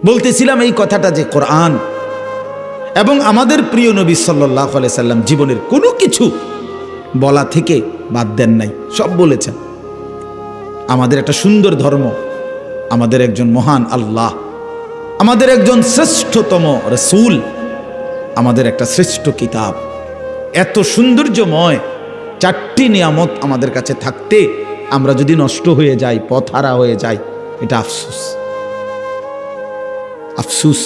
বলতেছিলাম এই কথাটা যে কোরআন এবং আমাদের প্রিয় নবী সাল্লাল্লাহু আলাইহি সাল্লাম জীবনের কোনো কিছু বলা থেকে বাদ দেন নাই, সব বলেছেন। আমাদের একটা সুন্দর ধর্ম, আমাদের একজন মহান আল্লাহ, আমাদের একজন শ্রেষ্ঠতম রাসূল, আমাদের একটা শ্রেষ্ঠ কিতাব, এত সৌন্দর্যময় চারটি নিয়ামত আমাদের কাছে থাকতে আমরা যদি নষ্ট হয়ে যাই, পথহারা হয়ে যাই, এটা আফসোস। আফসোস।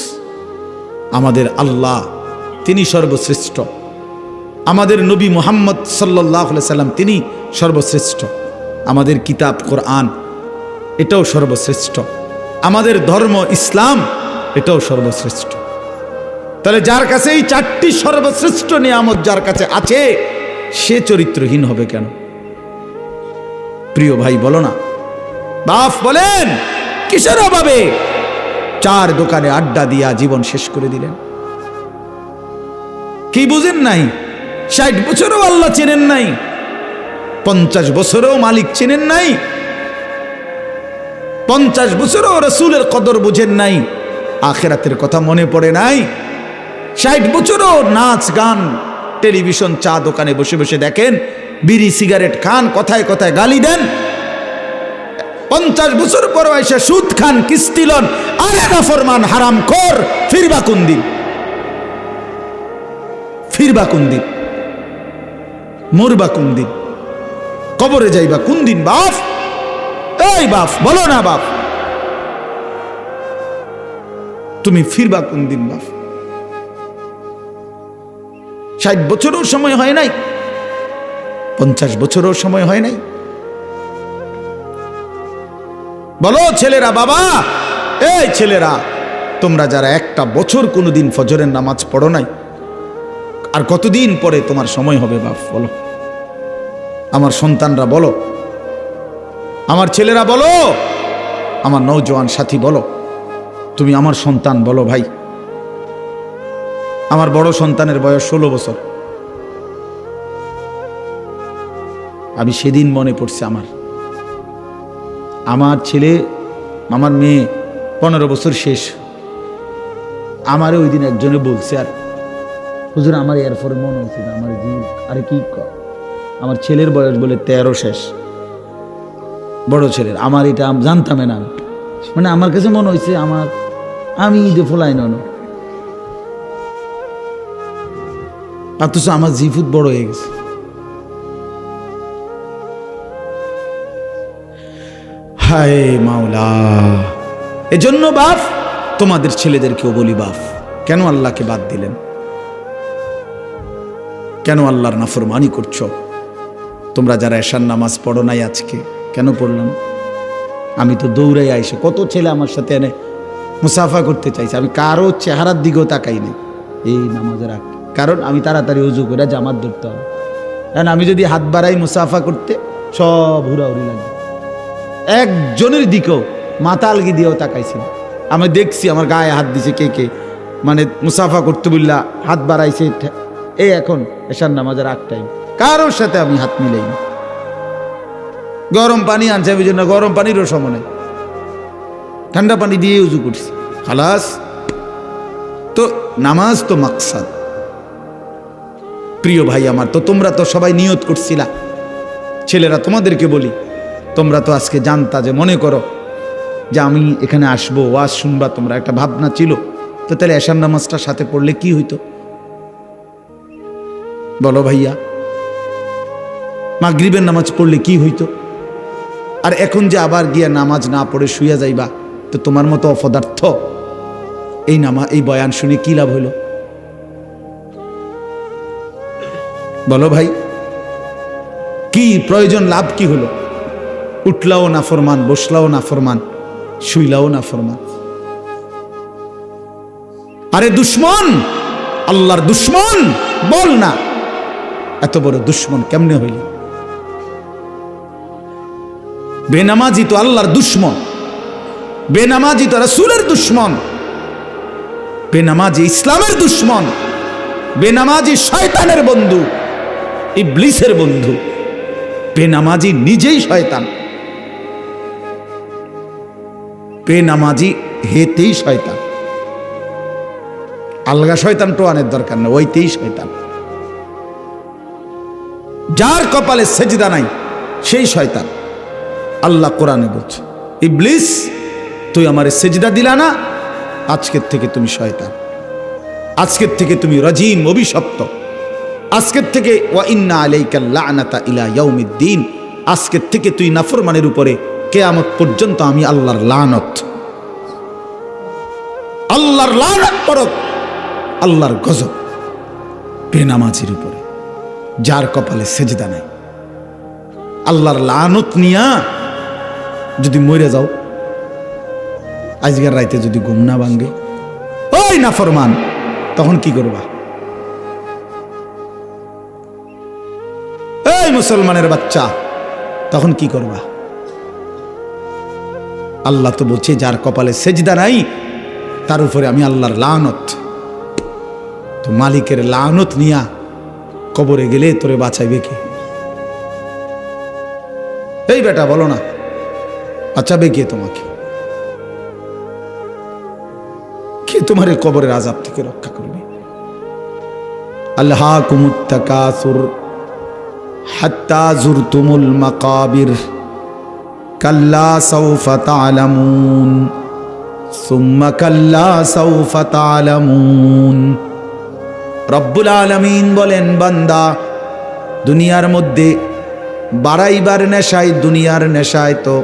আমাদের আল্লাহ তিনি সর্বশ্রেষ্ঠ, আমাদের নবী মুহাম্মদ সাল্লাল্লাহু আলাইহি সাল্লাম তিনি সর্বশ্রেষ্ঠ, আমাদের কিতাব কোরআন এটাও সর্বশ্রেষ্ঠ, আমাদের ধর্ম ইসলাম এটাও সর্বশ্রেষ্ঠ। তাহলে যার কাছে এই চারটি সর্বশ্রেষ্ঠ নিয়ামত যার কাছে আছে, সে চরিত্রহীন হবে কেন? প্রিয় ভাই বলো না, বাপ বলেন কিসের অভাবে 4 দোকানে আড্ডা দিয়া জীবন শেষ করে দিলেন? কি বুঝেন নাই? 60 বছরও আল্লাহ চেনেন নাই, 50 বছরেও মালিক চেনেন নাই, 50 বছরেও রাসূলের কদর বুঝেন নাই, আখিরাতের কথা মনে পড়ে নাই, 60 বছরও নাচ গান টেলিভিশন চা দোকানে বসে বসে দেখেন, বিড়ি সিগারেট খান, কথায় কথায় গালি দেন, 50 বছর পর এসে সুদ খান, কিস্তি লন, আরে নাফরমান হারামখোর, ফিরবা কোন দিন? ফিরবা কোন দিন? মরবা কোন দিন? কবরে যাইবা কোন দিন? বাপ, এই বাপ বলো না, বাপ তুমি ফিরবা কোন দিন? বাপ 60 বছরও সময় হয় নাই, 50 বছরও সময় হয় নাই। বলো ছেলেরা, বাবা এই ছেলেরা, তোমরা যারা একটা বছর কোনোদিন ফজরের নামাজ পড়ো নাই, আর কতদিন পরে তোমার সময় হবে? বাপ বলো, আমার সন্তানরা বলো, আমার ছেলেরা বলো, আমার নওজোয়ান সাথী বলো, তুমি আমার সন্তান বলো। ভাই আমার বড় সন্তানের বয়স 16 বছর। আমি সেদিন মনে পড়ছে আমার ছেলে, আমার মেয়ে 15 বছর শেষ। আমারে ওই দিন একজনে বলছে, আর হুজুর আমার এরপরে মনে হচ্ছে না আমার জীব, আরে কি আমার ছেলের বয়স বলে 13 শেষ, বড় ছেলের। আমার এটা জানতাম না, মানে আমার কাছে মনে হয়েছে আমি ঈদে ফোলাই নন, অথচ আমার জিফুত বড় হয়ে গেছে। হায় মাওলা, এজন্য বাপ তোমাদের ছেলেদেরকেও বলি, বাপ কেন আল্লাহকে বাদ দিলেন? কেন আল্লাহর নাফরমানি করছো? তোমরা যারা এশার নামাজ পড়ো নাই আজকে, কেন পড়লাম? আমি তো দৌড়াই আইসে, কত ছেলে আমার সাথে এনে মুসাফা করতে চাইছে, আমি কারো চেহারার দিকেও তাকাই নাই এই নামাজের আগে, কারণ আমি তাড়াতাড়ি উজু করে জামাত ধরতে হবে। কারণ আমি যদি হাত বাড়াই মুসাফা করতে, সব হুড়াহুড়ি লাগে। একজনের দিকেও মাথা আলগি দিয়েও তাকাইছি না। আমি দেখছি আমার গায়ে হাত দিছে কে কে, মানে মুসাফা করতে বললা হাত বাড়াইছে। এই এখন এশার নামাজের আগ টাইম, কারোর সাথে আমি হাত মিলাই না। গরম পানি আনছে, আমি জন্য গরম পানিরও সময় নেই, ঠান্ডা পানি দিয়ে উজু করছি, খালাস। তো নামাজ তো মাকসাদ। প্রিয় ভাই আমার, তো তোমরা তো সবাই নিয়ত করছিলা। ছেলেরা তোমাদেরকে বলি, তোমরা তো আজকে জানতা, যে মনে করো যে আমি এখানে আসবো, ওয়াজ শুনবা, তোমরা একটা ভাবনা ছিল, তো তাহলে এশার নামাজটার সাথে পড়লে কি হইতো? বলো ভাইয়া, মাগরিবের নামাজ পড়লে কি হইতো? আর এখন যে আবার গিয়া নামাজ না পড়ে শুইয়া যাইবা, তো তোমার মতো অপদার্থ এই বয়ান শুনে কি লাভ হইল? বলো ভাই, কি প্রয়োজন, লাভ কি হলো? উঠলাও না ফরমান, বসলাও না ফরমান, শুইলাও না ফরমান। আরে দুশ্মন, আল্লাহর দুশ্মন বল না, এত বড় দুশ্মন কেমনে হইল? বেনামাজি তো আল্লাহর দুশ্মন, বেনামাজি তো রাসূলের দুশ্মন, বেনামাজি ইসলামের দুশ্মন, বেনামাজি শয়তানের বন্ধু, ইবলিসের বন্ধু, বেনামাজি নিজেই শয়তান। বেনামাজি হেতেই শয়তান। আলগা শয়তান টোয়ানের দরকার নেই, ওইতেই শয়তান। যার কপালে সেজদা নাই সেই শয়তান। আল্লাহ কোরআনে বলছে, ইবলিস তুই আমারে সেজদা দিলা না, আজকের থেকে তুমি শয়তান, আজকের থেকে তুমি রাজিম, অভিশপ্ত, আজকের থেকে ওয়া ইন্না আলাইকাল লা'নাতা ইলা ইয়াউমিদ্দিন, আজকের থেকে তুই নাফরমানের উপরে কিয়ামত পর্যন্ত আমি আল্লাহর লানত, আল্লাহর লানত পড়ক, আল্লাহর গজব বেনামাজির উপরে, যার কপালে সেজদা নাই। আল্লাহর লানত নিয়া যদি মরে যাও, আজকের রাইতে যদি ঘুম না ভাঙ্গে, ওই নাফরমান, তখন কি করবা? এই মুসলমানের বাচ্চা, তখন কি করবা? আল্লাহ তো বলছে যার কপালে সেজদা নাই তার উপরে আমি আল্লাহর লানত। তো মালিকের লানত নিয়া কবরে গেলে তোরে বাঁচাইবে কে? এই বেটা বলো না, বাঁচাবে কে তোমাকে? কে তোমার এই কবরের আযাব থেকে রক্ষা করবে? আলহাকুমুত তাকাসুর হাত্তা যুরতুমুল মাকাবির কাল্লা সাউফা তা'লামুন সুম্মা কাল্লা সাউফা তা'লামুন। রব্বুল আলামিন বলেন, বান্দা দুনিয়ার মধ্যে বাড়াইবার নেশায়, দুনিয়ার নেশায় তো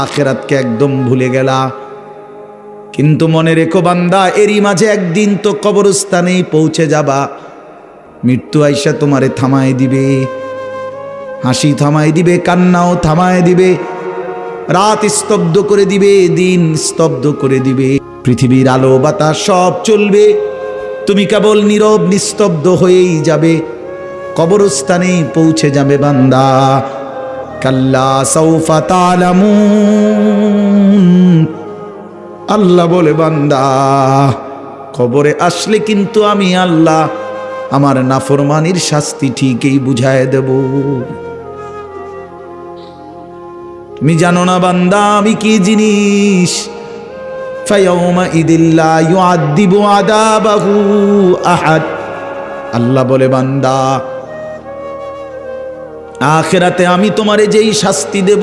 আখিরাতকে একদম ভুলে গেলা। কিন্তু মনে রেখো বান্দা, এরই মাঝে একদিন তো কবরস্থানেই পৌঁছে যাবা। মৃত্যু আইসা তোমারে থামায় দিবে, হাসি থামায় দিবে, কান্নাও থামায় দিবে, রাত স্তব্ধ করে দিবে, দিন স্তব্ধ করে দিবে, পৃথিবীর আলো বাতাস সব চলবে, তুমি কেবল নীরব নিস্তব্ধ হয়েই যাবে, কবরস্থানেই পৌঁছে যাবে বান্দা। কাল্লা সাউফা তা'লামুন, আল্লাহ বলে বান্দা কবরে আসলে কিন্তু আমি আল্লাহ আমার নাফরমানির শাস্তি ঠিকই বুঝায় দেব। তুমি জানো না বান্দা আমি কি জিনিস? ফায়াউমা ইদিল্লা ইউআদ্দিবু আযাবাহু আহাদ। আল্লাহ বলে বান্দা আখিরাতে আমি তোমারে যেই শাস্তি দেব,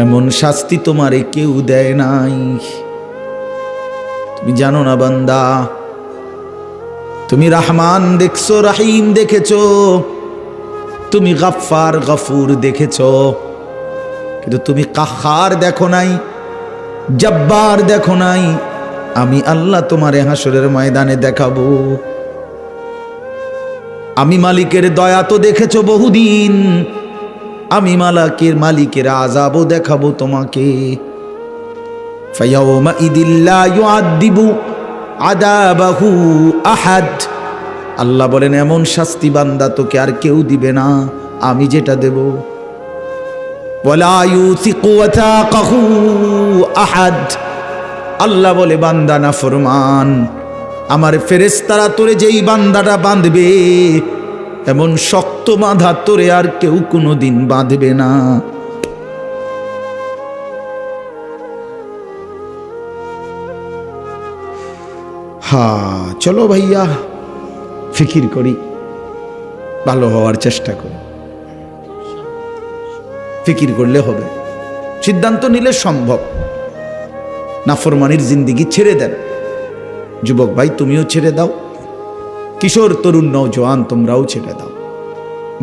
এমন শাস্তি তোমারে কেউ দেয় নাই। তুমি জানো না বান্দা, তুমি রহমান দেখছো, রহিম দেখেছো, তুমি গফফার গফুর দেখেছো, কিন্তু তুমি কাহার দেখো নাই, জব্বার দেখো নাই। আমি আল্লাহ তোমারে হাসরের ময়দানে দেখাবো। আমি মালিকের দয়া তো দেখেছো বহুদিন, আমি মালিকের আযাবও দেখাবো তোমাকে। ফায়াউমা ইদিল্লা ইউআদ্দিবু আযাবাহু আহাদ। আল্লাহ বলেন এমন শাস্তি বান্দা তোকে আর কেউ দিবে না, আমি যেটা দেব। ওয়ালা ইউসিকু ওয়াথাকাহু আহাদ। আল্লাহ বলে বান্দা নাফরমান, আমার ফেরেশতারা তোরে যেই বান্দাটা বাঁধবে, এমন শক্ত বাঁধা তোরে আর কেউ কোনোদিন বাঁধবে না। চলো ভাইয়া ফিকির করি, ভালো হওয়ার চেষ্টা করি। ফিকির করলে হবে, সিদ্ধান্ত নিলে সম্ভব। নাফরমানির জিন্দেগি ছেড়ে দেন। যুবক ভাই তুমিও ছেড়ে দাও, কিশোর তরুণ নওজোয়ান তোমরাও ছেড়ে দাও,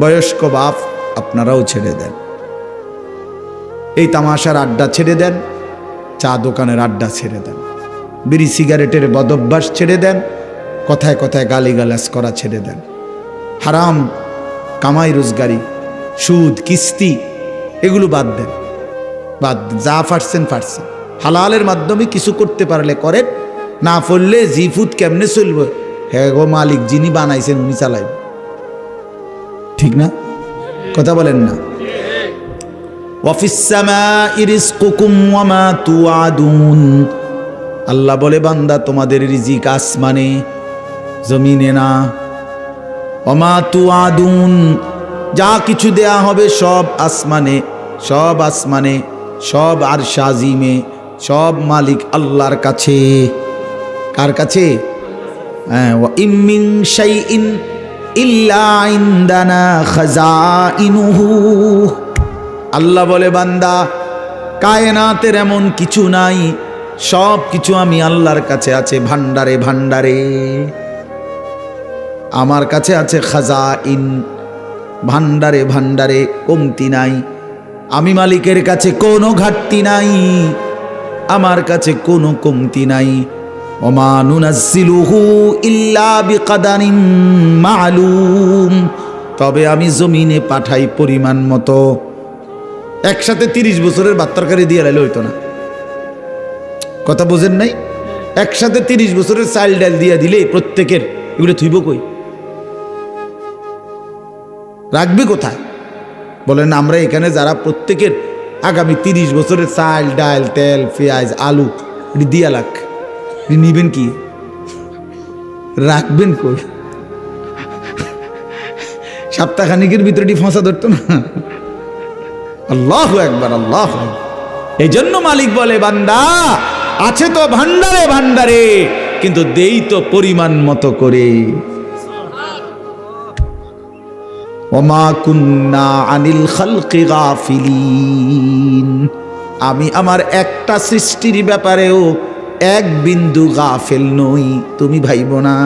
বয়স্ক বাপ আপনারাও ছেড়ে দেন। এই তামাশার আড্ডা ছেড়ে দেন, চা দোকানের আড্ডা ছেড়ে দেন, বিড়ি সিগারেটের বদভ্যাস ছেড়ে দেন, কথায় কথায় গালিগালাজ করা ছেড়ে দেন, হারাম কামাই রোজগারি, সুদ, কিস্তি এগুলো বাদ দেন। বাদ, যা ফাটছেন ফাটছেন, হালালের মাধ্যমে কিছু করতে পারলে করেন, না পড়লে জিফুত কেমনে চলবে? হ্যাঁ গো মালিক যিনি বানাইছেন উনি চালাইব। ঠিক না? কথা বলেন না? ওয়াফিস সামাই রিজকুকুম ওয়া মা তুআদুন। আল্লাহ বলে বান্দা তোমাদের রিজিক আসমানে, জমিনে না। ওয়া মা তুআদুন, যা কিছু দেয়া হবে সব আসমানে, সব আসমানে। সব আরশ আজিমে, সব মালিক আল্লাহর কাছে। কার কাছে? হ্যাঁ, ওয়া ইম মিন শাইইন ইল্লা ইনদানা খাযাইনুহু। আল্লাহ বলে, বান্দা কায়নাতের এমন কিছু নাই, সব কিছু আমি আল্লাহর কাছে আছে ভান্ডারে ভান্ডারে। আমার কাছে আছে খাজাইন, ভান্ডারে ভান্ডারে, কমতি নাই। আমি মালিকের কাছে কোনো ঘাটতি নাই, আমার কাছে কোনো কমতি নাই। ওমা নুনাজ্জিলুহু ইল্লা বিকাদারিন মালুম। তবে আমি জমিনে পাঠাই পরিমাণ মতো। একসাথে 30 বছরের ভাত তরকারি দিয়ে লাইলে হইতো না। কথা বোঝেন নাই? একসাথে 30 বছরের চাল ডাল দিয়ে দিলে প্রত্যেকের, এগুলো থুইব কই? রাখবে কোথায়? বলেন আমরা এখানে যারা প্রত্যেকের আগামী 30 বছরের চাল ডাল তেল পেঁয়াজ আলু দিয়া লাখ নিবেন কি? রাখবেন কই? সপ্তাহখানিকের ভিতরে ফসা ধরতো না। আল্লাহু আকবার, আল্লাহু আকবার। এই জন্য মালিক বলে, বান্দা আছে তো ভান্ডারে ভান্ডারে, কিন্তু দেই তো পরিমাণ মতো করে। ওমা কুন্না আনিল খালকি গাফিলিন। আমি আমার একটা সৃষ্টির ব্যাপারেও এক বিন্দু গাফেল নই। তুমি ভাইব না,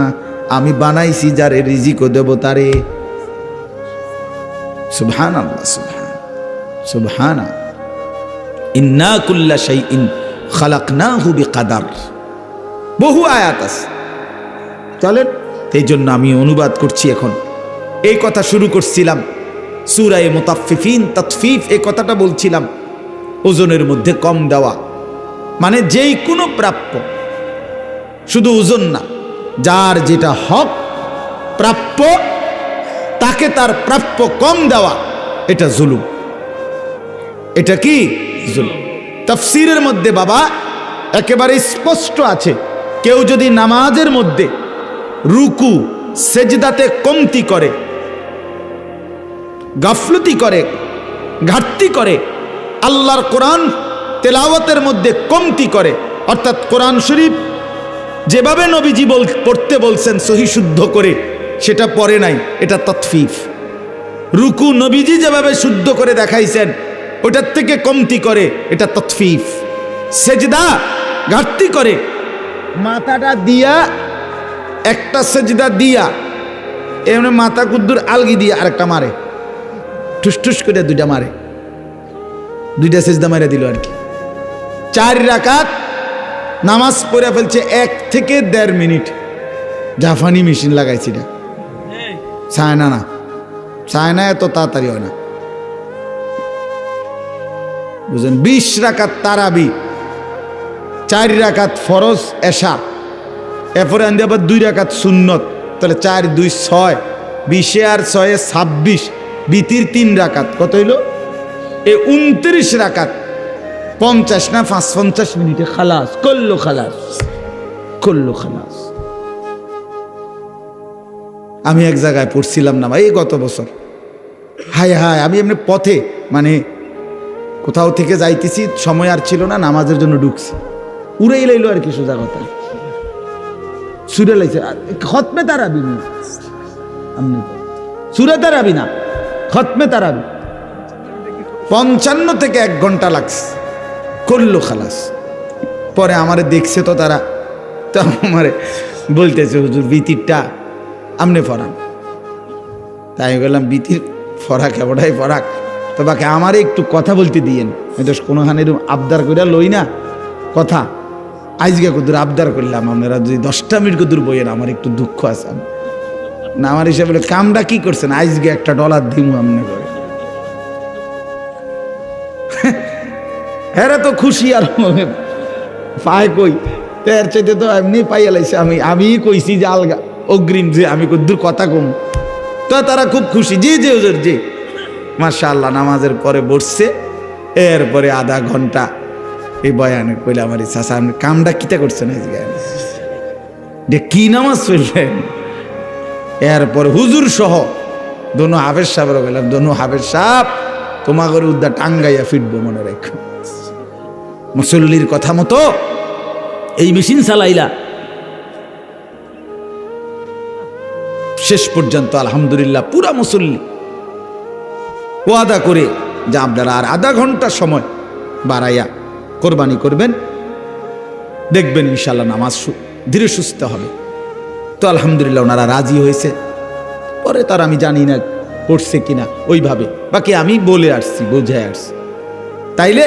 আমি বানাইছি যারে রিজিকও দেব তারে। সুবহানাল্লাহ, সুবহানা। ইন্না কুল্লা শাইইন খালাকনাহু বিকাদার। বহু আয়াত আছে। চলেন, এই জন্য আমি অনুবাদ করছি এখন। এই কথা শুরু করছিলাম সূরা মুতাফফিফিন, তাতফিফ, এই কথাটা বলছিলাম। ওজনের মধ্যে কম দেওয়া মানে যেই কোনো প্রাপ্য, শুধু ওজন না, যার যেটা হক প্রাপ্য তাকে তার প্রাপ্য কম দেওয়া, এটা জুলুম। এটা কি জুলুম? তাফসীরের মধ্যে বাবা একেবারে স্পষ্ট আছে, কেউ যদি নামাজের মধ্যে রুকু সেজদাতে কমতি করে, গাফলতি করে, ঘাটতি করে, আল্লাহর কোরআন তেলাওয়াতের মধ্যে কমতি করে, অর্থাৎ কোরআন শরীফ যেভাবে নবীজি পড়তে বলছেন সহি শুদ্ধ করে সেটা পড়ে নাই, এটা তাতফিফ। রুকু নবীজি যেভাবে শুদ্ধ করে দেখাইছেন ওটার থেকে কমতি করে, এটা তাতফিফ। সেজদা ঘাটতি করে, মাথাটা দিয়া একটা সেজদা দিয়া এমনি মাথা কুদ্দুর আলগি দিয়ে আরেকটা মারে, ঠুস করে দুইটা মারে, দুইটা সেজদা মারে দিল আর কি। 4 রাকাত নামাজ পড়ে ফেলছে 1 থেকে 1.5 মিনিট। জাপানি মেশিন লাগাইছি না, চায়না না, চায়না এত তাড়াতাড়ি হয় না, বুঝলেন। 20 রাকাত তারাবি, 4 রাকাত ফরজ এশা, এরপরে আনতে আবার 2 রাকাত সুন্নত, তাহলে 4 2 6, 20 আর 6 26, বিতির 3 রাকাত, কত হইল? এই 29 রাকাত 50 না 55 মিনিটে খালাস করলো, খালাস করলো, খালাস। আমি এক জায়গায় পড়ছিলাম না ভাই গত বছর, হায় হায়, আমি এমনি পথে মানে কোথাও থেকে যাইতেছি, সময় আর ছিল না, নামাজের জন্য ঢুকছি, উড়েই লাইলো আর কি, সোজা কথা সুরে লাইছে। খতমে তারাবি না, সুরে তারাবি না, খতমে তারাবি 55 থেকে 1 ঘন্টা লাগছে, করলো খালাস। পরে আমারে দেখছে তো তারা, তো আমারে বলতেছে হুজুর বিতিরটা আমনে ফরাক। তাই বললাম বিতির ফরাক এবারটাই ফরাক, তো বাকি আমারে একটু কথা বলতে দিয়েন। আমি তো কোনোখানে আবদার করে লই না কথা, আজকে কদূর আবদার করলাম, আপনারা যদি 10টা মিনিট কদূর বইয়েন, আমার একটু দুঃখ আছে না। আমার হিসাবে কামটা কি করছেন, আজকে $1 দিমু আমনে করে। হ্যাঁ তো খুশি আর পায় কই, এর চাইতে তো এমনি পাইয়া লাইছে। আমি কইছি যে আলগা অগ্রিম যে আমি কদ্দুর কথা কম, তো তারা খুব খুশি, জি জি হুজুর জি, মাশাআল্লাহ। নামাজের পরে বসছে, এরপরে আধা ঘন্টা এই বয়ানে কইলে আমার চাচা আপনি কামটা কিটা করছেন আজকে, যে কি নামাজ পড়লেন। এরপরে হুজুর সহ দোনো হাফেজ সাহেবের বললাম, দোনো হাফেজ সাহেব তোমাদের উদ্দা টাঙ্গাইয়া ফিরবো, মনে রেখো। মুসল্লির কথা মতো এই মেশিন চালাইলা, শেষ পর্যন্ত আলহামদুলিল্লাহ পুরা মুসল্লি ওয়াদা করে যে আপনারা আর আধা ঘন্টা সময় বাড়াইয়া কোরবানি করবেন, দেখবেন ইনশাল্লাহ নামাজ ধীরে সুস্থ হবে। তো আলহামদুলিল্লাহ ওনারা রাজি হয়েছে। পরে তার আমি জানি না করছে কিনা ওইভাবে, বাকি আমি বলে আসছি, বোঝায় আসছি। তাইলে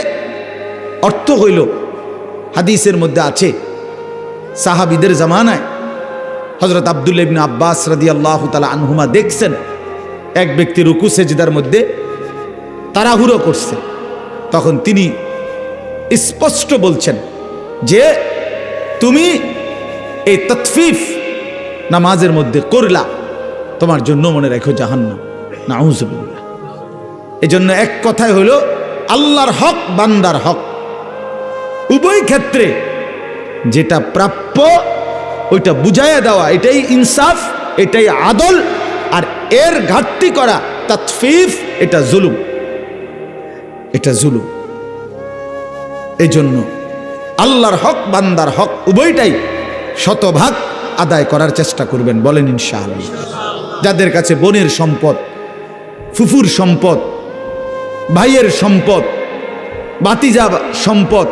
অর্থ হইল, হাদিসের মধ্যে আছে সাহাবীদের জামানায় হযরত আব্দুল্লাহ ইবনে আব্বাস রাদিয়াল্লাহু তাআলা আনহুমা দেখছেন এক ব্যক্তি রুকু সেজদার মধ্যে তাড়াহুড়ো করছে, তখন তিনি স্পষ্ট বলছেন যে তুমি এই ততফিফ নামাজের মধ্যে করলা, তোমার জন্য মনে রাখো জাহান্নাম। নাউযুবিল্লাহ। এজন্য এক কথায় হলো আল্লাহর হক বান্দার হক, উভয় ক্ষেত্রে যেটা প্রাপ্য ওইটা বুঝাইয়া দেওয়া, এটাই ইনসাফ, এটাই আদল। আর এর ঘাটতি করা তাতফিফ, এটা জুলুম, এটা জুলুম। এই জন্য আল্লাহর হক বান্দার হক উভয়টাই শতভাগ আদায় করার চেষ্টা করবেন, বলেন ইনশাআল্লাহ। যাদের কাছে বোনের সম্পদ, ফুফুর সম্পদ, ভাইয়ের সম্পদ, ভাতিজা সম্পদ,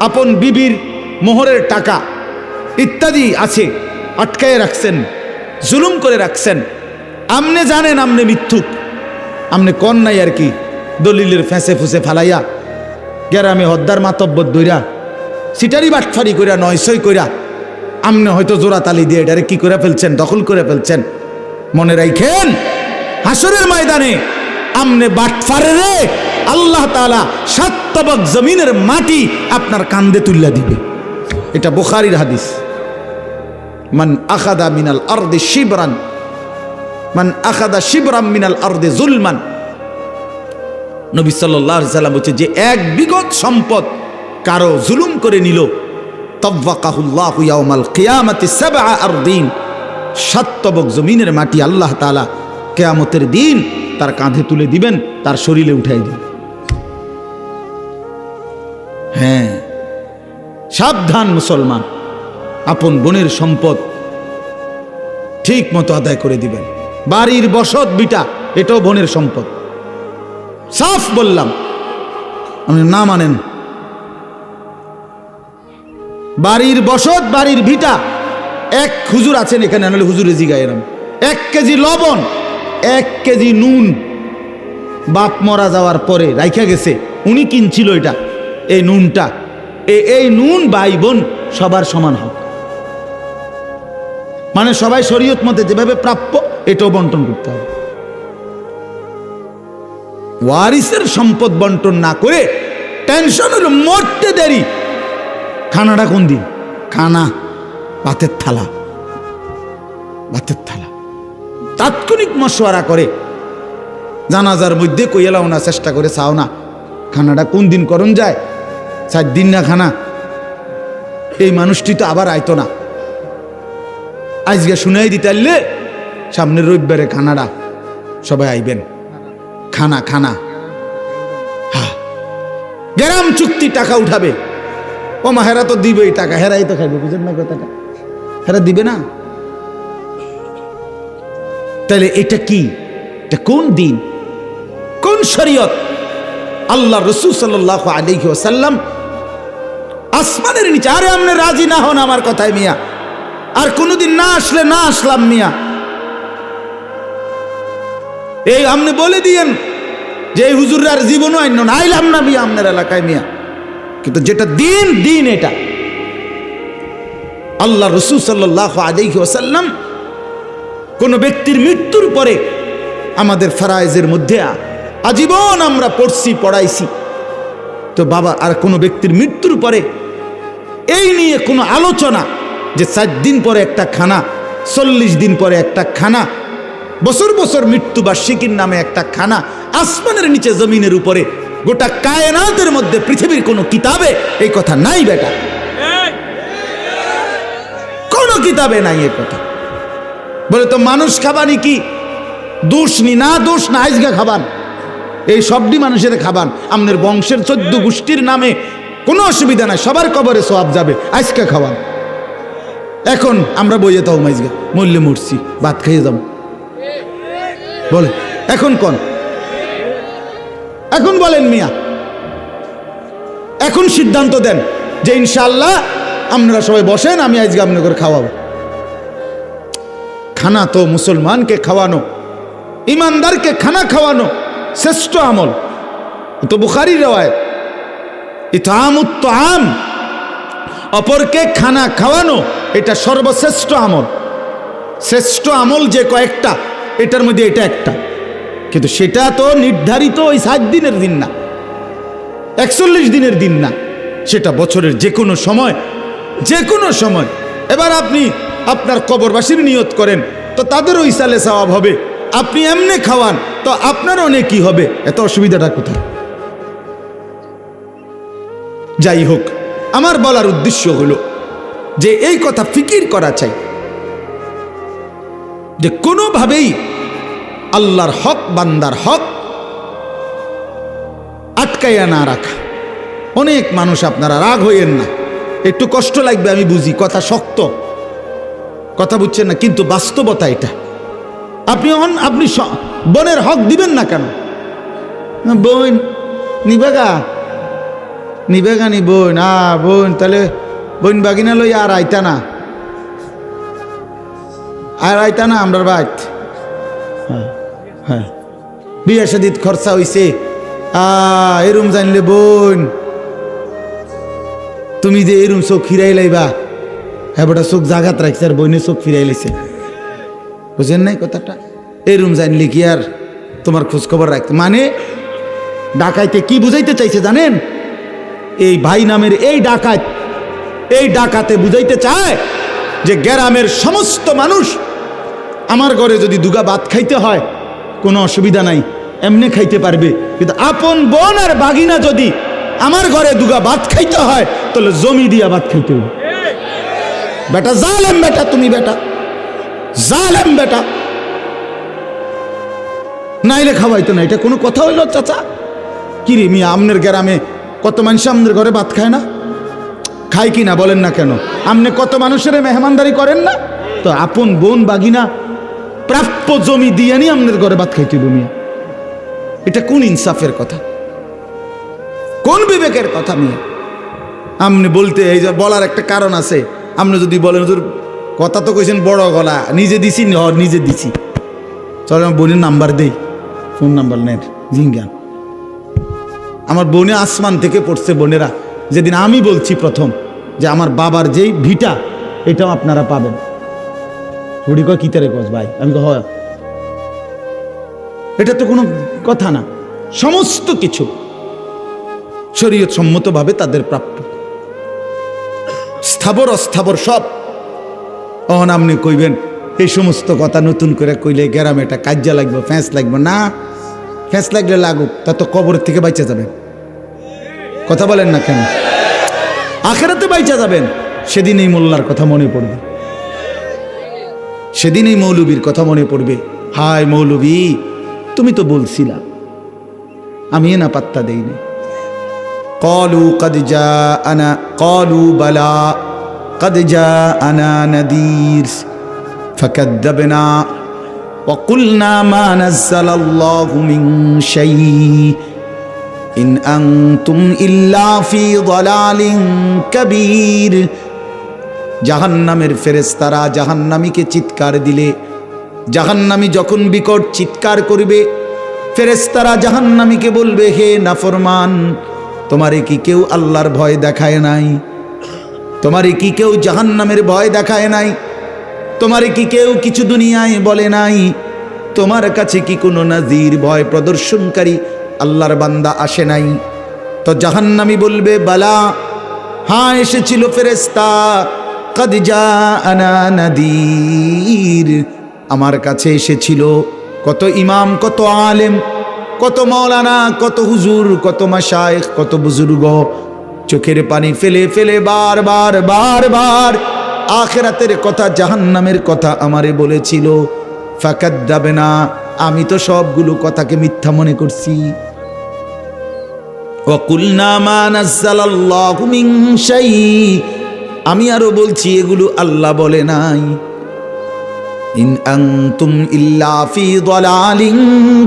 আপন বিবির মোহরের টাকা ইত্যাদি আছে, আটকায় রাখছেন, জুলুম করে রাখছেন, আমনে জানেন আমনে মিথ্যুক, আমনে কন নাই আর কি, দলিলের ফেঁসে ফুসে ফালাইয়া গ্রামে হদ্দার মাতব্বর দইরা সিটারি বাটফারি কইরা নয়সই কইরা আমনে হয়তো জোড়া তালি দিয়ে এটারে কি করে ফেলছেন, দখল করে ফেলছেন। মনে রাখেন হাসরের ময়দানে আমনে বাটফারে রে আল্লাহ তাআলা 7 তবক জমিনের মাটি আপনার কান্দে তুল্লা দিবে। এটা বুখারীর হাদিস। মান আখাদা মিনাল আরদি শিবরান, মান আখাদা শিবরাম মিনাল আরদি জুলমান, নবী সাল্লাল্লাহু আলাইহি সাল্লাম বলছে যে এক বিগত সম্পদ কারো জুলুম করে নিল, তাওয়াক্কাহুল্লাহু ইয়াউমাল কিয়ামাতি 7 আরদিন, 7 তবক জমিনের মাটি আল্লাহ তাআলা কিয়ামতের দিন তার কাঁধে তুলে দিবেন, তার শরীরে উঠাই দিবেন। হ্যাঁ, সাবধান মুসলমান, আপন বোনের সম্পদ ঠিক মতো আদায় করে দিবেন। বাড়ির বসত বিটা এটাও বোনের সম্পদ, সাফ বললাম, আপনি না মানেন। বাড়ির বসত, বাড়ির ভিটা, এক হুজুর আছেন এখানে, নাহলে হুজুরে জিগায় এরম 1 কেজি লবণ, 1 কেজি নুন বাপ মরা যাওয়ার পরে রাইখা গেছে, উনি কিনছিল এটা, এই নুনটা, এই নুন ভাই বোন সবার সমান হক, মানে সবাই শরীয়ত মতে যেভাবে প্রাপ্য এটাও বন্টন করতে হবে। ওয়ারিসের সম্পদ বন্টন না করে টেনশন হলো মরতে দেরি, খানাটা কোন দিন, খানা ভাতের থালা, ভাতের থালা। তাৎক্ষণিক মশওয়ারা করে জানাজার মধ্যে কইলাও না, চেষ্টা করে চাও না, খানাটা কোন দিন করণ যায়, 4 দিন না খানা, এই মানুষটি তো আবার আইতো না, আজকে শুনাই দিতে আইলে সামনের রবিবারে খানাটা সবাই আইবেন, খানা খানা। হ্যাঁ, গ্রাম চুক্তি টাকা উঠাবে, ও মা হেরা তো দিবে এই টাকা, হেরাই তো খাইবে, বুঝেন না কথাটা, হেরা দিবে না। তাহলে এটা কি, এটা কোন দিন, কোন শরীয়ত? আল্লাহ রাসূল সাল্লাল্লাহু আলাইহি ওয়াসাল্লাম আসমানের নিচে, আরে আপনি রাজি না হন আমার কথায় মিয়া, আর কোনদিন না আসলে না আসলাম মিয়া, এই আপনি বলে দিয়েন যে এই হুজুররা আর জীবনও আইন না, আইলাম না মিয়া আপনার এলাকায় মিয়া, কিন্তু যেটা দিন দিন এটা। আল্লাহ রাসূল সাল্লাল্লাহু আলাইহি ওয়াসাল্লাম কোন ব্যক্তির মৃত্যুর পরে, আমাদের ফরায়েজের মধ্যে আজীবন আমরা পড়ছি পড়াইছি, তো বাবা আর কোন ব্যক্তির মৃত্যুর পরে এই নিয়ে কোনো আলোচনা যে 4 দিন পরে একটা খানা, 40 দিন পরে একটা খানা, বছর বছর মৃত্যুবার্ষিকীর নামে একটা খানা, আসমানের নিচে জমিনের উপরে গোটা কায়নাতের মধ্যে পৃথিবীর কোনো কিতাবে এই কথা নাই বেটা, কোন কিতাবে নাই এই কথা। বলে তো মানুষ খাবানি কি দোষ নি, না দোষ না, আইজগা খাবান, এই সবটি মানুষের খাবান, আপনার বংশের 14 গোষ্ঠীর নামে কোনো অসুবিধা নাই, সবার কবরে সওয়াব যাবে, আজকে খাওয়ান। এখন আমরা বইয়ে তাও মাইজগা মরলে মরছি, ভাত খাইয়ে যাব বলে এখন কোন, এখন বলেন মিয়া, এখন সিদ্ধান্ত দেন যে ইনশাআল্লাহ আপনারা সবাই বসেন, আমি আজকে আপনাদের খাওয়াবো। খানা তো মুসলমানকে খাওয়ানো, ইমানদারকে খানা খাওয়ানো শ্রেষ্ঠ আমল। তো বুখারী রওয়ায়াত, ইতআমুত তাআম, অপরকে খানা খাওয়ানো এটা সর্বশ্রেষ্ঠ আমল। শ্রেষ্ঠ আমল যে কয়েকটা, এটার মধ্যে এটা একটা, কিন্তু সেটা তো নির্ধারিত ওই 7 দিনের দিন না, 41 দিনের দিন না, সেটা বছরের যে কোনো সময়, যে কোনো সময়। এবার আপনি আপনার কবরবাসীর নিয়ত করেন তো তাদেরও ইসালে সওয়াব হবে, আপনি এমনি খাওয়ান তো আপনারও নেকি হবে, এত অসুবিধাটা কোথায়? যাই হোক, আমার বলার উদ্দেশ্য হলো যে এই কথা ফিকির করা চাই যে কোনোভাবেই আল্লাহর হক, বান্দার হক আটকাইয়া না রাখা। অনেক মানুষ, আপনারা রাগ হইয়েন না, একটু কষ্ট লাগবে আমি বুঝি, কথা শক্ত, কথা বুঝছেন না, কিন্তু বাস্তবতা এটা। আপনি বোনের হক দিবেন না কেন? বোন নিবেগা নি বোন, বোন তাহলে বোন বাগিনা লই আর আইতা না, আমরার বাইত। হ্যাঁ, বিয়ে শাদিত খরচা হইছে, এরম জানলে বোন তুমি যে এরম চোখ ফিরাই লাইবা, হ্যাঁ বেটা চোখ জাগাত রাখছে আর বইনে চোখ ফিরাই লাইছে, বুঝেন নাই কথাটা? এরম জানলে কি আর তোমার খোঁজ খবর রাখতে? মানে ডাকাইতে কি বুঝাইতে চাইছে জানেন? এই ভাই নামের এই ডাকাতে বুঝাইতে চায় যে গ্রামের সমস্ত মানুষ আমার ঘরে যদি দুগা ভাত খাইতে হয় কোনো অসুবিধা নাই, এমনি খাইতে পারবে, কিন্তু আপন বোন আর বাগিনা যদি আমার ঘরে দুগা ভাত খাইতে হয় তাহলে জমি দিয়া ভাত খাইতে হবে। বেটা জালেম, বেটা তুমি, বেটা জালেম, বেটা নাইলে খাওয়াইতো না, এটা কোনো কথা হইল চাচা? কি রে মিয়া, আমনের গ্রামে কত মানুষ আমাদের ঘরে ভাত খায় না? খায় কি না বলেন না কেন? আপনি কত মানুষের মেহমানদারি করেন না? তো আপন বোন বাগিনা প্রাপ্য জমি দিয়ে নি আমাদের ঘরে ভাত খাইতে মিয়া, এটা কোন ইনসাফের কথা, কোন বিবেকের কথা মিয়া? আপনি বলতে এই যে বলার একটা কারণ আছে, আপনি যদি বলেন হুজুর কথা তো কইছেন বড় গলা, নিজে দিছি, নিজে দিছি, চল আমার বোনের নাম্বার দেই, ফোন নাম্বার নেন জিঙ্গা। আমার বোনে আসমান থেকে পড়ছে, বোনেরা যেদিন আমি বলছি প্রথম যে আমার বাবার যেই ভিটা এটাও আপনারা পাবেন, হুড়ি কয় কি তারে কস ভাই, আমি হয় এটা তো কোনো কথা না, সমস্ত কিছু শরীয়ত সম্মতভাবে তাদের প্রাপ্য, স্থাবর অস্থাবর সব। অহন আপনি কইবেন এই সমস্ত কথা নতুন করে কইলে গ্রামে এটা কাজ্যা লাগবে, ফ্যাঁস লাগবে না, ফ্যাঁস লাগলে লাগুক, তা তো কবরের থেকে বাইচা যাবেন, কথা বলেন না কেন? আখেরাতে বাইচা যাবেন, সেদিন এই মোল্লার কথা মনে পড়বে, সেদিন এই মৌলবীর কথা মনে পড়বে, হায় মৌলবী তুমি তো বলছিলা, আমি না পাত্তা দেইনি। ক্বালু কদ জাআনা, ক্বালু বালা কদ জাআনা নাযীর ফাকাযযাবনা ওয়া কুলনা মা নাযালাল্লাহু মিন শাই'ইন ইন আনতুম ইল্লা ফি যালালিন কাবীর। জাহান্নামের ফেরেশতারা জাহান্নামীকে চিৎকার দিলে, জাহান্নামী যখন বিকট চিৎকার করবে, ফেরেশতারা জাহান্নামীকে বলবে, হে নাফরমান, তোমারে কি কেউ আল্লাহর ভয় দেখায় নাই? তোমারে কি কেউ জাহান্নামের ভয় দেখায় নাই? তোমারে কি কেউ কিছু দুনিয়ায় বলে নাই? তোমার কাছে কি কোনো নাজির, ভয় প্রদর্শনকারী আল্লাহর বান্দা আসে নাই? তো জাহান্নামী বলবে, বালা, হ্যাঁ এসেছিল ফেরেশতা, কদ জাআনা নাযীর, আমার কাছে এসেছিল কত ইমাম, কত আলেম, কত মাওলানা, কত হুজুর, কত মাশায়েখ, কত বুজুর্গ চোখের পানি ফেলে ফেলে বারবার আখিরাতের কথা, জাহান্নামের কথা আমারে বলেছিল। ফাকাযযাবনা, আমি তো সবগুলো কথাকে মিথ্যা মনে করছি। ওয়াকুলনা মা নাযালাল্লাহু মিন শাই, আমি আরো বলছি এগুলো আল্লাহ বলে নাই। ইন আনতুম ইল্লা ফি দালালিন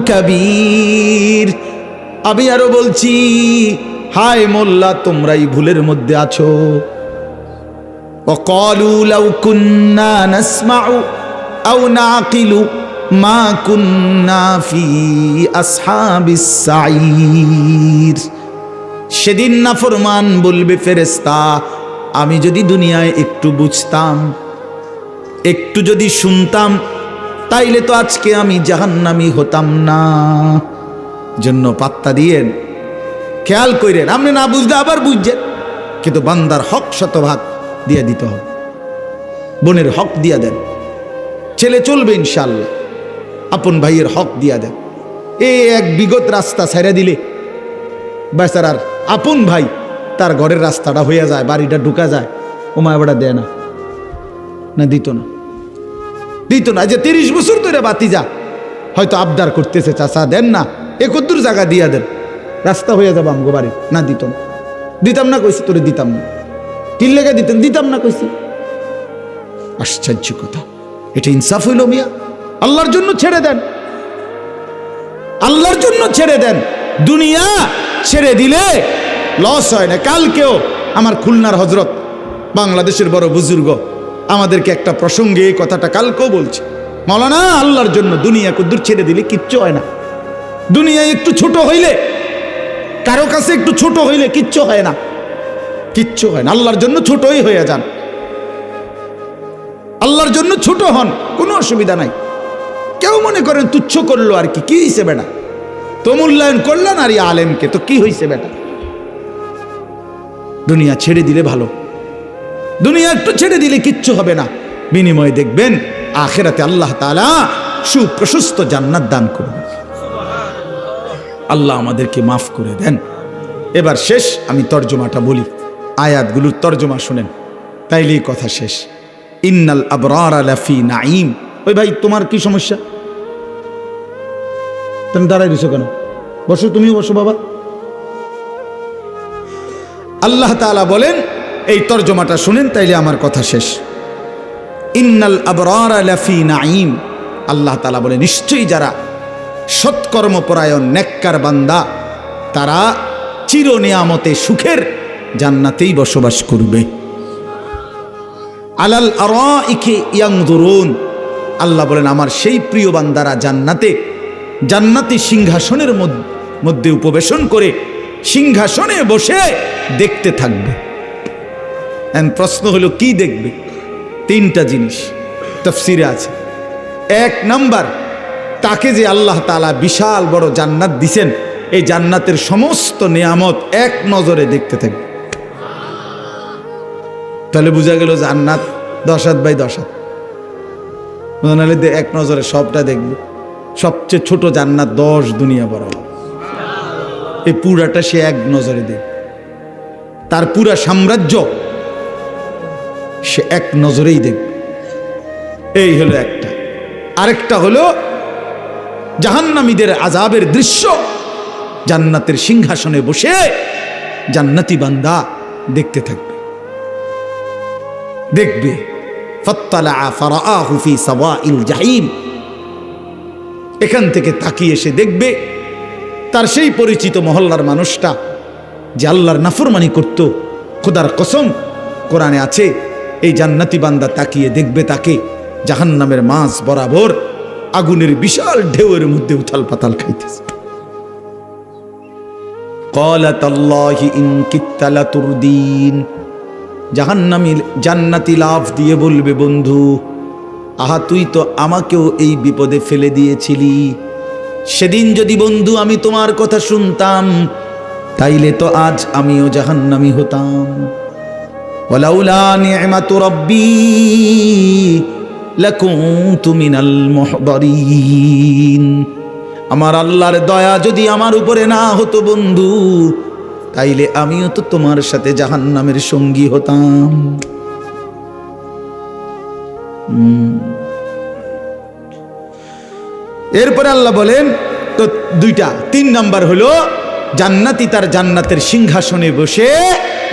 কাবীর, আমি আরো বলছি হায় মোল্লা তোমরাই ভুলের মধ্যে আছো। وقالوا لو كنا نسمع أو نعقل ما كنا في أصحاب السعير, সেদিন নাফরমান বলবে ফেরেশতা, আমি যদি দুনিয়ায় একটু বুঝতাম, একটু যদি শুনতাম, তাইলে তো আজকে আমি জাহান্নামী হতাম না। জন্য পাত্তা দিয়েন, খেয়াল করেন, আপনি না বুঝলে আবার বুঝছেন, কিন্তু বান্দার হক শতভাগ দিয়ে দিতে হবে। বোনের হক দিয়া দেন, ছেলে চলবে ইনশাআল্লাহ, আপন ভাইয়ের হক দিয়া দেন। এক বিগত রাস্তা ছেড়ে দিলে বেচারার আপন ভাই তার ঘরের রাস্তাটা হয়ে যায়, বাড়িটা ঢুকা যায়, ওমা এবারটা দেয় না, না দিত না, দিত না। যে 30 বছর ধরে বাতিজা হয়তো আবদার করতেছে, চাচা দেন না, একদূর জায়গা দিয়া দেন, রাস্তা হয়ে যাবে আমগো বাড়ি, না দিত না, দিতাম না কইছি, তোরে দিতাম না, তিন লেগে দিতেন, দিতাম না কইছি। আশ্চর্য কথা, এটা ইনসাফ হইল মিয়া? আল্লাহর জন্য ছেড়ে দেন, আল্লাহর জন্য ছেড়ে দেন। দুনিয়া ছেড়ে দিলে লস হয় না। কালকেও আমার খুলনার হজরত, বাংলাদেশের বড় বুজুর্গ, আমাদেরকে একটা প্রসঙ্গে এই কথাটা কালকেও বলছে, মাওলানা আল্লাহর জন্য দুনিয়া কদ্দুর ছেড়ে দিলে কিচ্ছু হয় না। দুনিয়া একটু ছোট হইলে, কারো কাছে একটু ছোট হইলে কিচ্ছু হয় না, কিচ্ছু হয় না। আল্লাহর জন্য ছোটই হয়ে যান, আল্লাহর জন্য ছোট হন, কোনো অসুবিধা নাই। কেউ মনে করেন তুচ্ছ করলো আর কি হয়েছে বেটা, তো মূল্যায়ন করলেন আর আলেমকে, তো কি হয়েছে বেটা। দুনিয়া ছেড়ে দিলে ভালো, দুনিয়া একটু ছেড়ে দিলে কিচ্ছু হবে না। বিনিময়ে দেখবেন আখিরাতে আল্লাহ তাআলা সুপ্রশস্ত জান্নাত দান করবেন। আল্লাহ আমাদেরকে মাফ করে দেন। এবার শেষ, আমি তর্জমাটা বলি, আয়াতগুলোর তর্জমা শুনেন, তাইলেই কথা শেষ। ইন্নাল আবরারা লাফি নাঈম। ওই ভাই তোমার কি সমস্যা? তুমি দাঁড়াই দিছো কেন? বসো, তুমিও বসো বাবা। আল্লাহ তাআলা বলেন, এই তর্জমাটা শুনেন, তাইলে আমার কথা শেষ। ইন্নাল আবরারা লাফি নাঈম, আল্লাহ তাআলা বলেন নিশ্চয়ই যারা সৎকর্মপরায়ণ নেককার বান্দা, তারা চির নিয়ামতে সুখের জান্নাতেই বসবাস করবে। আলাল আরাইকি ইয়ানজুরুন, আল্লাহ বলেন আমার সেই প্রিয় বান্দারা জান্নাতে, জান্নাতি সিংহাসনের মধ্যে উপবেশন করে সিংহাসনে বসে দেখতে থাকবে। প্রশ্ন হলো কি দেখবে? 3টা জিনিস তাফসীরে আছে। 1 নাম্বার, তাকে যে আল্লাহ তাআলা বিশাল বড় জান্নাত দিছেন, এই জান্নাতের সমস্ত নিয়ামত এক নজরে দেখতে থাকবে। তাহলে বোঝা গেল জান্নাত 10 হাত বাই 10 হাত, নাহলে এক নজরে সবটা দেখবে। সবচেয়ে ছোট জান্নাত 10 দুনিয়া বরাবর, এই পুরাটা সে এক নজরে দেখবে। তার পুরা সাম্রাজ্য সে এক নজরেই দেখবে। এই হলো একটা। আরেকটা হলো জাহান্নামীদের আযাবের দৃশ্য, জান্নাতের সিংহাসনে বসে জান্নাতি বান্দা দেখতে থাকবে, দেখবে। ফাত্তালা ফারাআহু ফি সাওয়াইল জাহিম, এখান থেকে তাকিয়ে এসে দেখবে তার সেই পরিচিত মহল্লার মানুষটা যে আল্লাহর নাফরমানি করত। খোদার কসম, কোরআনে আছে, এই জান্নাতি বান্দা তাকিয়ে দেখবে তাকে জাহান্নামের মাঝ বরাবর আগুনের বিশাল ঢেউয়ের মধ্যে উথাল পাতাল খাইতেছে। ক্বালাত আল্লাহি ইন কিত্তা লাতুরদিন, জাহান্নামী জান্নাতি লাফ দিয়ে বলবে, বন্ধু আহা তুই তো আমাকেও এই বিপদে ফেলে দিয়েছিলি। সেদিন যদি বন্ধু আমি তোমার কথা শুনতাম, তাইলে তো আজ আমিও জাহান্নামী হতাম। ওয়ালাউলা নি'মাতু রাব্বী লাকুনতু মিনাল মুহদারিন, আমার আল্লাহর দয়া যদি আমার উপরে না হতো বন্ধু, তাইলে আমিও তো তোমার সাথে জাহান্নামের সঙ্গী হতাম। এরপরে আল্লাহ বলেন তো 2টা। 3 নাম্বার হলো জান্নাতি তার জান্নাতের সিংহাসনে বসে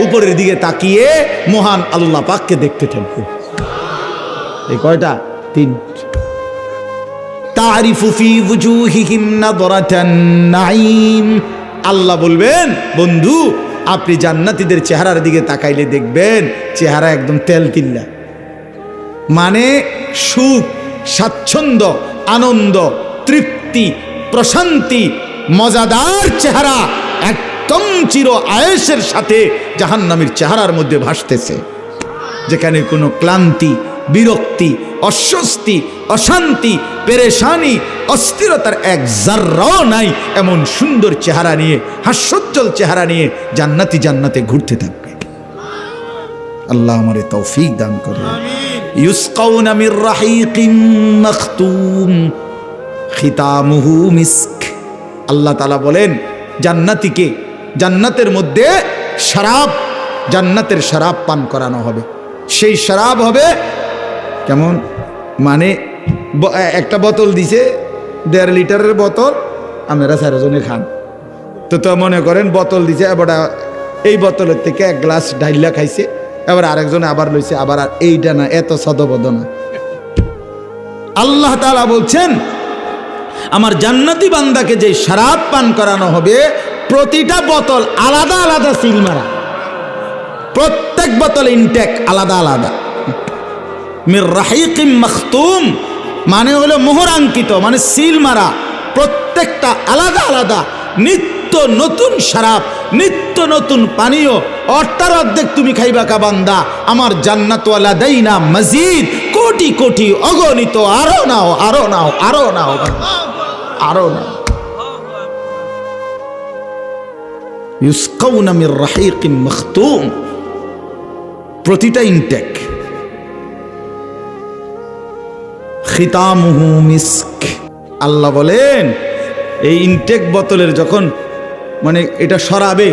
উপরের দিকে তাকিয়ে মহান আল্লাহ পাককে দেখতে থাকবে। এই কয়টা? 3। তারিফু ফি ওয়ুজুহিহিম নাদরাতান নাঈম। আল্লাহ বলবেন, বন্ধু আপনি জান্নাতীদের চেহারার দিকে তাকাইলে দেখবেন চেহারা একদম তেলতিল্লা, মানে সুখ, স্বাচ্ছন্দ্য, আনন্দ, তৃপ্তি, প্রশান্তি, মজাদার চেহারা একদম চির আয়েশের সাথে জাহান্নামীর চেহারার মধ্যে ভাসতেছে, যেখানে কোনো ক্লান্তি, বিরক্তি, অস্বস্তি, অশান্তি, পেরেশানি, অস্থিরতার এক জাররাও নাই। এমন সুন্দর চেহারা নিয়ে, হাস্যোজ্জ্বল চেহারা নিয়ে জান্নাতি জান্নাতে ঘুরতে থাকবে। আল্লাহ আমারে তৌফিক দান করে। ইউসকাউনা মির রাহিকিম মাখতুম খিতামুহু মিস্ক। আল্লাহ তাআলা বলেন জান্নাতীকে জান্নাতের মধ্যে শরাব, জান্নাতের শরাব পান করানো হবে। সেই শরাব হবে কেমন, মানে একটা বোতল দিছে 1.5 লিটারের বোতল, আপনারা 4 জনে খান তো মনে করেন বোতল দিছে, এবার এই বোতলের থেকে 1 গ্লাস ডাইলা খাইছে, এবার আরেকজনে আবার লইছে, আবার আর এইটা না, এত সদবদ না। আল্লাহ তাআলা বলছেন আমার জান্নাতি বান্দাকে যে শরাব পান করানো হবে প্রতিটা বোতল আলাদা আলাদা সিল মারা, প্রত্যেক বোতল ইনটেক আলাদা আলাদা। মির রাহিকিম মাখতুম মানে হলো মোহরাঙ্কিত, মানে সিল মারা, প্রত্যেকটা আলাদা আলাদা। নিত্য নতুন শরাব, নিত্য নতুন পানীয়, অর্থাৎ অর্ধেক তুমি খাইবা কা বান্দা, আমার জান্নাতওয়ালা দাইনা মজিদ, কোটি কোটি অগণিত, আরো নাও, আরো নাও, আরো নাও, আরো নাও। ইউসকাউনা মির রাহিকিম মাখতুম, প্রতিটা ইনটেক। খিতামুহু মিস্ক। আল্লাহ বলেন এই ইনটেক বোতলের যখন মানে এটা সরাবে,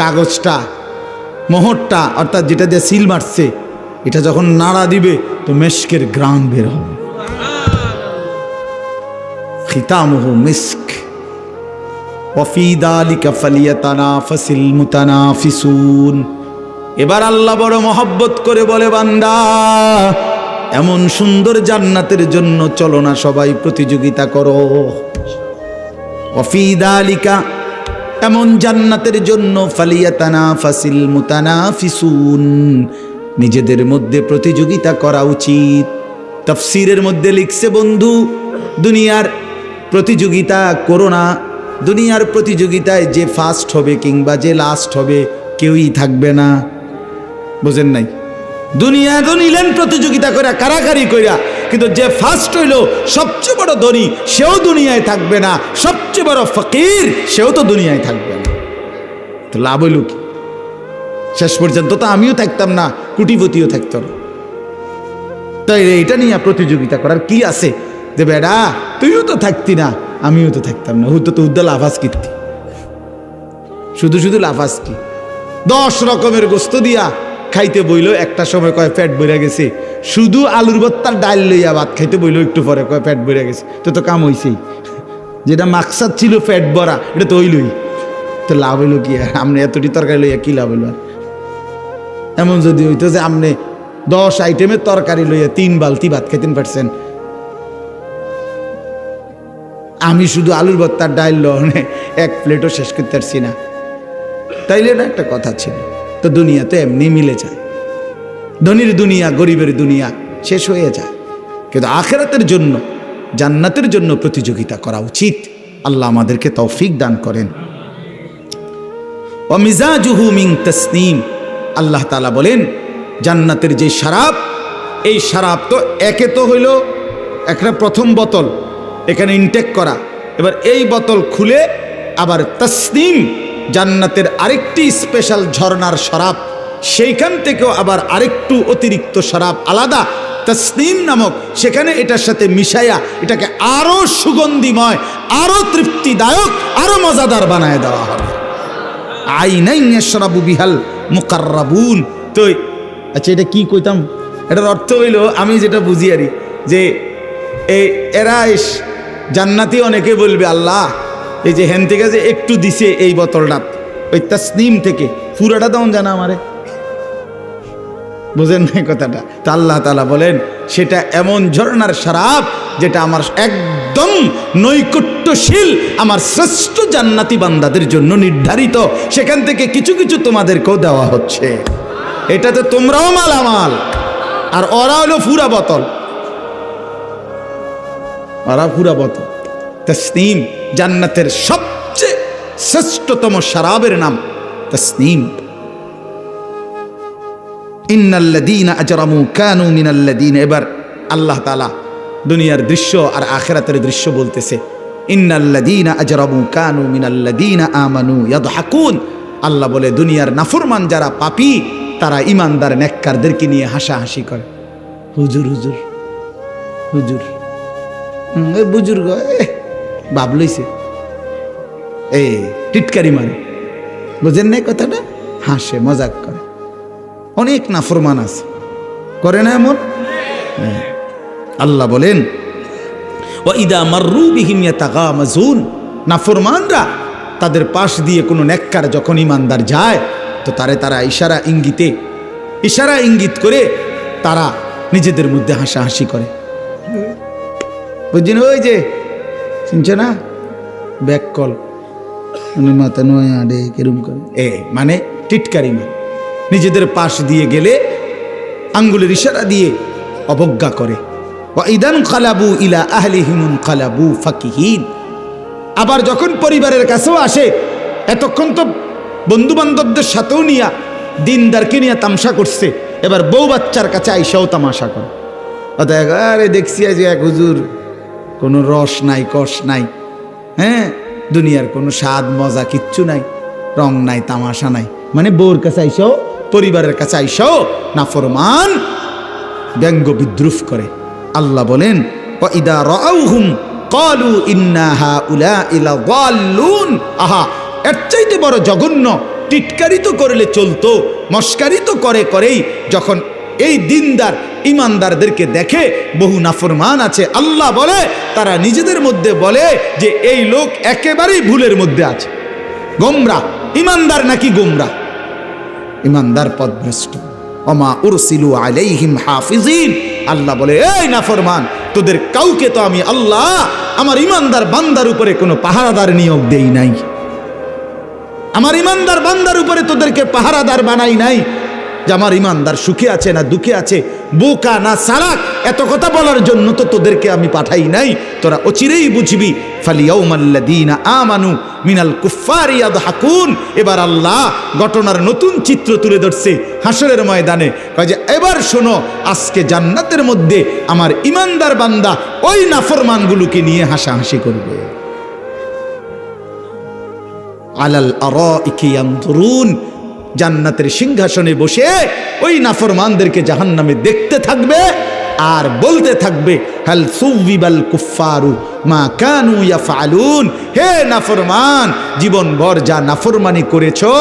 কাগজটা, মোহরটা, অর্থাৎ যেটা দিয়ে সিল মারছে, এটা যখন নাড়া দিবে তো মেশকের গ্রান বের হবে। খিতামুহু মিস্ক ওয়া ফি যালিকা ফালিয়াতানাফাসিল মুতানাফিসুন। এবার আল্লাহ বড় মহব্বত করে বলে, বান্দা এমন সুন্দর জান্নাতের জন্য চলো না সবাই প্রতিযোগিতা করো। ওয়া ফি যালিকা, এমন জান্নাতের জন্য ফালিয়াতানাফাসিল মুতানাফিসুন, নিজেদের মধ্যে প্রতিযোগিতা করা উচিত। তাফসীরের মধ্যে লিখছে, বন্ধু দুনিয়ার প্রতিযোগিতা করো না। দুনিয়ার প্রতিযোগিতায় যে ফার্স্ট হবে কিংবা যে লাস্ট হবে কেউই থাকবে না। বুঝেন নাই? দুনিয়া তো নিলেন প্রতিযোগিতা করে, কারাকারি কইরা, কিন্তু যে ফার্স্ট হইল সবচেয়ে বড় ধনী সেও দুনিয়ায় থাকবে না, সবচেয়ে বড় ফকির সেও তো দুনিয়ায় থাকবে না। তো লাভ হইল কি? শেষ পর্যন্ত তো আমিও থাকতাম না, কোটিপতিও থাকতো না। তাই এটা নিয়ে প্রতিযোগিতা করার কি আছে যে বেড়া তুইও তো থাকতি না, আমিও তো থাকতাম না, হুদ্দ তো হুদ্দা লাফাস কীর্তি, শুধু শুধু লাফাস কি। 10 রকমের গোস্ত দিয়া খাইতে বইল, একটা সময় কয় পেট ভরে গেছে, শুধু আলুর ভর্তার ডাল লইয়া ভাত খাইতে বইল, একটু পরে কয় পেট ভরে গেছে। তো কাম হইছেই, যেটা মাকসাদ ছিল পেট ভরা, এটা তো হইলই। তো লাভ হইল কি? আপনি এতটি তরকারি লইয়া কি লাভ হইল? এমন যদি হইতো যে আপনি 10 আইটেমের তরকারি লইয়া 3 বালতি ভাত খাইতেন পারছেন, আমি শুধু আলুর ভর্তার ডাল লনে 1 প্লেটও শেষ করতে পারছি না, তাইলে না একটা কথা ছিল। তো দুনিয়া তো এমনি মিলে যায়, ধনীর দুনিয়া গরিবের দুনিয়া শেষ হয়ে যায়, কিন্তু আখিরাতের জন্য, জান্নাতের জন্য প্রতিযোগিতা করা উচিত। আল্লাহ আমাদেরকে তৌফিক দান করেন। ওয়া মিজাজুহু মিন তাসনিম। আল্লাহ তাআলা বলেন জান্নাতের যে শরাব, এই শরাব তো একে তো হইল একটা প্রথম বোতল এখানে ইনটেক করা, এবার এই বোতল খুলে আবার তাসনিম, জান্নাতের আরেকটি স্পেশাল ঝর্ণার শরাব, সেইখান থেকেও আবার আরেকটু অতিরিক্ত শরাব আলাদা তাসনিম নামক, সেখানে এটার সাথে মিশাইয়া এটাকে আরো সুগন্ধিময়, আরো তৃপ্তিদায়ক, আরো মজাদার বানায় দেওয়া হবে। আইনাইন ইয়াশরাবু বিহাল মুকাররাবুন। তো আচ্ছা এটা কি কইতাম, এটার অর্থ হইল, আমি যেটা বুঝি আরি, যে এরা জান্নাতি অনেকে বলবে আল্লাহ এই যে হ্যান থেকে যে একটু দিছে এই বোতলটা, ওই তাসনিম থেকে পুরাটা দাও জানা আমারে, বুঝেন না কথাটা? তা আল্লাহ তাআলা বলেন সেটা এমন ঝর্ণার শরাব যেটা আমার একদম নৈকট্যশীল, আমার শ্রেষ্ঠ জান্নাতি বান্দাদের জন্য নির্ধারিত। সেখান থেকে কিছু কিছু তোমাদেরকেও দেওয়া হচ্ছে। এটাতে তোমরাও মালামাল, আর ওরা হলো পুরা বোতল, ওরা পুরা বোতল। তাসনিম জান্নাতের সবচেয়ে শ্রেষ্ঠতম শরাবের নাম তাসনিম। ইন্নাল্লাযীনা আজরামু কানু মিনাল্লাযীনা, এবার আল্লাহ তাআলা দুনিয়ার দৃশ্য আর আখিরাতের দৃশ্য বলতেছে। ইন্নাল্লাযীনা আজরামু কানু মিনাল্লাযীনা আমানু ইয়াদহাকুন, আল্লাহ বলে দুনিয়ার নাফরমান যারা পাপী তারা ইমানদার নেককারদেরকে নিয়ে হাসাহাসি করে। হুজুর হুজুর হুজুর, এই বুজুর্গ বাপ লইছে, এই টিটকারি মারে, বুঝেন না কথাটা? হাসে মজাক করে। অনেক নাফরমান আছে, করে না এমন? আল্লাহ বলেন ওয়াইদা মাররু বিহিম ইয়াতাগামাজুন, নাফরমানরা তাদের পাশ দিয়ে কোনো নেককার যখন ইমানদার যায় তো তারা ইশারা ইঙ্গিত করে তারা নিজেদের মধ্যে হাসাহাসি করে। বুঝছেন? ওই যে চিনছে না ব্যাককল মাথা নয় আডে কেরম করে, মানে টিটকারি মানে নিজেদের পাশ দিয়ে গেলে আঙ্গুলের ইশারা দিয়ে অবজ্ঞা করে। ওয়াইদান কালাবু ইলা আহলিহিম কালাবু ফাকিহিন, আবার যখন পরিবারের কাছেও আসে, এতক্ষণ তো বন্ধু বান্ধবদের সাথেও নিয়া দিনদারকে নিয়ে তামসা করছে, এবার বউ বাচ্চার কাছে আইসাও তামাশা করে। আরে দেখছি আজ এক হুজুর, কোনো রস নাই কষ নাই, হ্যাঁ, দুনিয়ার কোনো স্বাদ মজা কিচ্ছু নাই, রং নাই তামাশা নাই, মানে বউর কাছে আইসাও পরিবারের কাছে আইসাও নাফরমান ব্যঙ্গ বিদ্রুপ করে। আল্লাহ বলেন ওয়াইদা রাআউহুম ক্বালু ইন্না হাউলাঈ লাযাল্লুন, আহা, এর চাইতে বড় জঘন্য টিটকারি তো করলে চলতো, মস্কারি তো করেই যখন এই দিনদার ইমানদারদেরকে দেখে বহু নাফরমান আছে, আল্লাহ বলে তারা নিজেদের মধ্যে বলে যে এই লোক একেবারেই ভুলের মধ্যে আছে, গোমরা। ইমানদার নাকি গোমরা? ইমানদার পথভ্রষ্ট। ওমা উরসিলু আলাইহিম হাফিজিন, আল্লাহ বলে এই নাফরমান, তোদের কাউকে তো আমি আল্লাহ আমার ইমানদার বান্দার উপরে কোনো পাহারাদার নিয়োগ দেই নাই, আমার ইমানদার বান্দার উপরে তোদেরকে পাহারাদার বানাই নাই যে আমার ইমানদার সুখে আছে না দুঃখে আছে, বোকা না চালাক, এত কথা বলার জন্য তো তোদেরকে আমি পাঠাই নাই। তোরা অচিরেই বুঝবি। ফালিয়াউমাল্লাযীনা আমানু মিনাল কুফফারি ইয়াদহাকুন, এবার আল্লাহ ঘটনার নতুন চিত্র তুলে ধরছে হাসরের ময়দানে, কয় যে এবার শোনো, আজকে জান্নাতের মধ্যে আমার ইমানদার বান্দা ওই নাফরমানগুলোকে নিয়ে হাসাহাসি করবে। আলাল আরাইকি ইয়ানজুরুন, জান্নাতের সিংহাসনে বসে ওই নাফরমানদেরকে জাহান্নামে দেখতে থাকবে আর বলতে থাকবে হাল সুবিবাল কুফফারু মা কানু ইয়াফআলুন, হে নাফরমান, জীবনভর যা নাফরমানি করেছো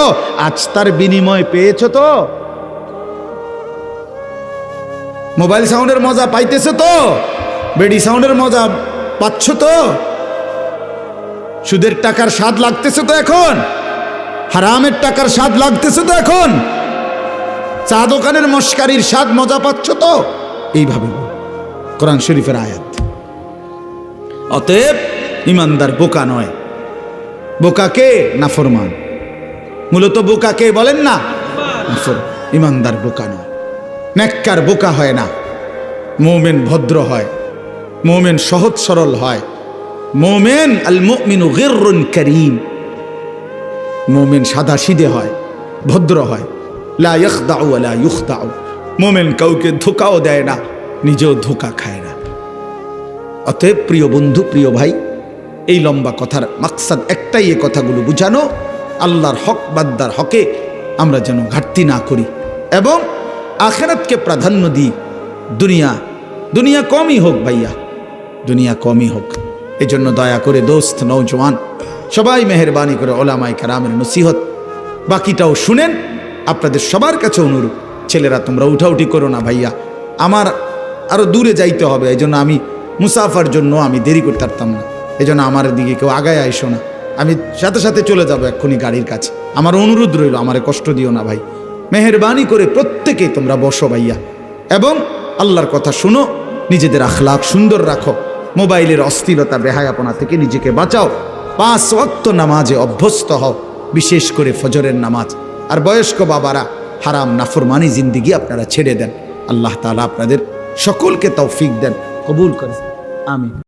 আজ তার বিনিময় পেয়েছো তো? মোবাইল সাউন্ডের মজা পাইতেছো তো? বেডি সাউন্ডের মজা পাচ্ছ তো? সুদের টাকার স্বাদ লাগতেছে তো এখন? হারামের টাকার স্বাদ লাগতেছে তো এখন? চা দোকানের মস্কারির স্বাদ মজা পাচ্ছ তো? এইভাবে কোরআন শরীফের আয়াত। অতএব ইমানদার বোকা নয়, বোকাকে নাফরমান। মূলত বোকাকে বলেন না, ইমানদার বোকা নয়, নেককার বোকা হয় না। মুমিন ভদ্র হয়, মুমিন সহজ সরল হয়, মুমিন আল মুমিনু গিররুন কারীম, মুমিন সাদা সিধে হয়, ভদ্র হয়। লা ইয়াখদাউ ওয়া লা ইউখদাউ, মুমিন কাউকে ধোকাও দেয় না, নিজেও ধোকা খায় না। অতএব প্রিয় বন্ধু, প্রিয় ভাই, এই লম্বা কথার মাকসাদ একটাই, এই কথাগুলো বুঝানো, আল্লাহর হক বান্দার হকে আমরা যেন ঘাটতি না করি এবং আখিরাতকে প্রাধান্য দিই। দুনিয়া কমই হোক ভাইয়া, দুনিয়া কমই হোক। এই জন্য দয়া করে দোস্ত, নওজওয়ান সবাই মেহরবানি করে ওলামায়ে কেরামের নসিহত বাকিটাও শুনেন। আপনাদের সবার কাছে অনুরোধ, ছেলেরা তোমরা উঠাউঠি করো না ভাইয়া, আমার আরও দূরে যাইতে হবে। এই জন্য আমি মুসাফার জন্য আমি দেরি করতে পারতাম না, এই জন্য আমার দিকে কেউ আগায় আইসো না। আমি সাথে সাথে চলে যাব এক্ষুনি গাড়ির কাছে। আমার অনুরোধ রইল, আমারে কষ্ট দিও না ভাই। মেহেরবানি করে প্রত্যেকেই তোমরা বসো ভাইয়া, এবং আল্লাহর কথা শুনো, নিজেদের আখলাক সুন্দর রাখো, মোবাইলের অশ্লীলতা বেহায়াপনা থেকে নিজেকে বাঁচাও, 5 ওয়াক্ত নামাজে অভ্যস্ত হও, বিশেষ করে ফজরের নামাজ। আর বয়স্ক বাবারা হারাম নাফরমানি জিন্দিগি আপনারা ছেড়ে দেন। আল্লাহ তাআলা আপনাদের সকলকে তৌফিক দেন, কবুল করেন, আমিন।